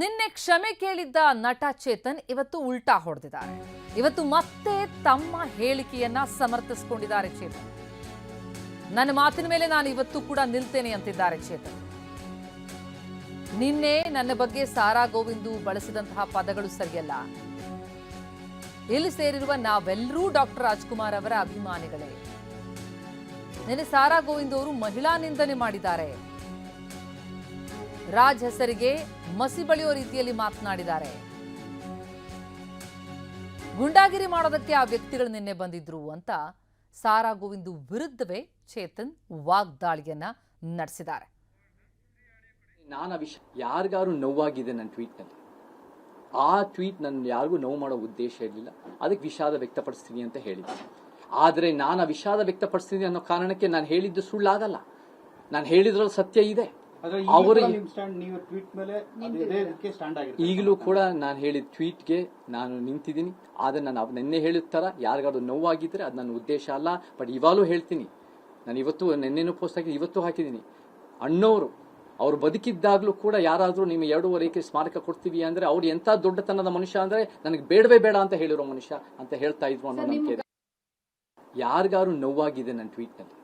ನಿನ್ನೆ ಕ್ಷಮೆ ಕೇಳಿದ್ದ ನಟ ಚೇತನ್ ಇವತ್ತು ಉಲ್ಟಾ ಹೊಡೆದಿದ್ದಾರೆ. ಇವತ್ತು ಮತ್ತೆ ತಮ್ಮ ಹೇಳಿಕೆಯನ್ನ ಸಮರ್ಥಿಸಿಕೊಂಡಿದ್ದಾರೆ ಚೇತನ್. ನನ್ನ ಮಾತಿನ ಮೇಲೆ ನಾನು ಇವತ್ತು ಕೂಡ ನಿಲ್ತೇನೆ ಅಂತಿದ್ದಾರೆ ಚೇತನ್. ನಿನ್ನೆ ನನ್ನ ಬಗ್ಗೆ ಸಾರಾ ಗೋವಿಂದು ಬಳಸಿದಂತಹ ಪದಗಳು ಸರಿಯಲ್ಲ. ಇಲ್ಲಿ ಸೇರಿರುವ ನಾವೆಲ್ಲರೂ ಡಾಕ್ಟರ್ ರಾಜ್ಕುಮಾರ್ ಅವರ ಅಭಿಮಾನಿಗಳೇ. ನಿನ್ನೆ ಸಾರಾ ಗೋವಿಂದು ಅವರು ಮಹಿಳಾ ನಿಂದನೆ ಮಾಡಿದ್ದಾರೆ. ರಾಜ್ ಹೆಸರಿಗೆ ಮಸಿ ಬಳಿಯೋ ರೀತಿಯಲ್ಲಿ ಮಾತನಾಡಿದ್ದಾರೆ. ಗುಂಡಾಗಿರಿ ಮಾಡೋದಕ್ಕೆ ಆ ವ್ಯಕ್ತಿಗಳು ನಿನ್ನೆ ಬಂದಿದ್ರು ಅಂತ ಸಾರಾ ಗೋವಿಂದು ವಿರುದ್ಧವೇ ಚೇತನ್ ವಾಗ್ದಾಳಿಯನ್ನ ನಡೆಸಿದ್ದಾರೆ. ಯಾರಿಗಾರು ನೋವಾಗಿದೆ ನನ್ನ ಟ್ವೀಟ್ನಲ್ಲಿ. ಆ ಟ್ವೀಟ್ ನನ್ನ ಯಾರಿಗೂ ನೋವು ಮಾಡೋ ಉದ್ದೇಶ ಇರಲಿಲ್ಲ. ಅದಕ್ಕೆ ವಿಷಾದ ವ್ಯಕ್ತಪಡಿಸ್ತೀನಿ ಅಂತ ಹೇಳಿದ್ದೆ. ಆದರೆ ನಾನು ಆ ವಿಷಾದ ವ್ಯಕ್ತಪಡಿಸ್ತೀನಿ ಅನ್ನೋ ಕಾರಣಕ್ಕೆ ನಾನು ಹೇಳಿದ್ದು ಸುಳ್ಳಾಗಲ್ಲ. ನಾನು ಹೇಳಿದ್ರಲ್ಲಿ ಸತ್ಯ ಇದೆ. ಈಗಲೂ ಕೂಡ ನಾನು ಹೇಳಿದ ಟ್ವೀಟ್ಗೆ ನಾನು ನಿಂತಿದ್ದೀನಿ. ಆದ್ರೆ ನಾನು ನಿನ್ನೆ ಹೇಳಿದ ತರ ಯಾರಿಗಾದ್ರು ನೋವಾಗಿದ್ರೆ ಅದು ನನ್ನ ಉದ್ದೇಶ ಅಲ್ಲ. ಬಟ್ ಇವಾಗಲೂ ಹೇಳ್ತೀನಿ, ನಾನು ಇವತ್ತು ನಿನ್ನೆನೂ ಪೋಸ್ಟ್ ಹಾಕಿ ಇವತ್ತು ಹಾಕಿದ್ದೀನಿ. ಅಣ್ಣವರು ಅವ್ರು ಬದುಕಿದ್ದಾಗ್ಲೂ ಕೂಡ ಯಾರಾದ್ರೂ ನಿಮಗೆ 2.5 ಎಕರೆ ಸ್ಮಾರಕ ಕೊಡ್ತೀವಿ ಅಂದ್ರೆ ಅವ್ರು ಎಂತ ದೊಡ್ಡತನದ ಮನುಷ್ಯ ಅಂದ್ರೆ ನನಗೆ ಬೇಡವೇ ಬೇಡ ಅಂತ ಹೇಳಿರೋ ಮನುಷ್ಯ ಅಂತ ಹೇಳ್ತಾ ಇದ್ರು ಅನ್ನೋ ನಂಬಿಕೆ ಇದೆ. ಯಾರಿಗಾರು ನೋವಾಗಿದೆ ನನ್ನ ಟ್ವೀಟ್ನಲ್ಲಿ.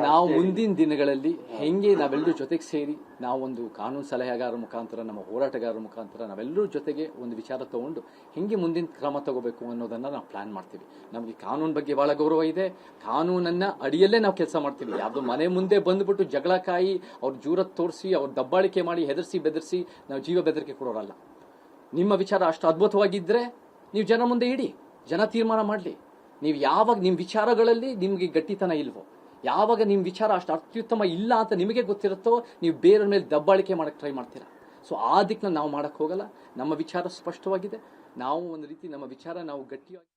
ನಾವು ಮುಂದಿನ ದಿನಗಳಲ್ಲಿ ಹೆಂಗೆ ನಾವೆಲ್ಲರೂ ಜೊತೆಗೆ ಸೇರಿ ನಾವೊಂದು ಕಾನೂನು ಸಲಹೆಗಾರರ ಮುಖಾಂತರ, ನಮ್ಮ ಹೋರಾಟಗಾರರ ಮುಖಾಂತರ ನಾವೆಲ್ಲರೂ ಜೊತೆಗೆ ಒಂದು ವಿಚಾರ ತಗೊಂಡು ಹೆಂಗೆ ಮುಂದಿನ ಕ್ರಮ ತಗೋಬೇಕು ಅನ್ನೋದನ್ನ ನಾವು ಪ್ಲಾನ್ ಮಾಡ್ತೀವಿ. ನಮಗೆ ಕಾನೂನು ಬಗ್ಗೆ ಬಹಳ ಗೌರವ ಇದೆ. ಕಾನೂನನ್ನ ಅಡಿಯಲ್ಲೇ ನಾವು ಕೆಲಸ ಮಾಡ್ತೀವಿ. ಯಾವ್ದು ಮನೆ ಮುಂದೆ ಬಂದ್ಬಿಟ್ಟು ಜಗಳ ಕಾಯಿ ಅವ್ರ ಜೂರತ್ ತೋರಿಸಿ ಅವ್ರ ದಬ್ಬಾಳಿಕೆ ಮಾಡಿ ಹೆದರ್ಸಿ ಬೆದರ್ಸಿ ನಾವು ಜೀವ ಬೆದರಿಕೆ ಕೊಡೋರಲ್ಲ. ನಿಮ್ಮ ವಿಚಾರ ಅಷ್ಟು ಅದ್ಭುತವಾಗಿದ್ರೆ ನೀವು ಜನ ಮುಂದೆ ಇಡಿ, ಜನ ತೀರ್ಮಾನ ಮಾಡಲಿ. ನೀವು ಯಾವಾಗ ನಿಮ್ಮ ವಿಚಾರಗಳಲ್ಲಿ ನಿಮ್ಗೆ ಗಟ್ಟಿತನ ಇಲ್ವೋ, ಯಾವಾಗ ನಿಮ್ಮ ವಿಚಾರ ಅಷ್ಟು ಅತ್ಯುತ್ತಮ ಇಲ್ಲ ಅಂತ ನಿಮಗೆ ಗೊತ್ತಿರುತ್ತೋ, ನೀವು ಬೇರೆ ಮೇಲೆ ದಬ್ಬಾಳಿಕೆ ಮಾಡಕ್ಕೆ ಟ್ರೈ ಮಾಡ್ತೀರಾ. ಸೊ ಆ ದಿಕ್ಕನ್ನ ನಾವು ಮಾಡಕ್ ಹೋಗಲ್ಲ. ನಮ್ಮ ವಿಚಾರ ಸ್ಪಷ್ಟವಾಗಿದೆ. ನಾವು ಒಂದು ರೀತಿ ನಮ್ಮ ವಿಚಾರ ನಾವು ಗಟ್ಟಿಯಾಗಿ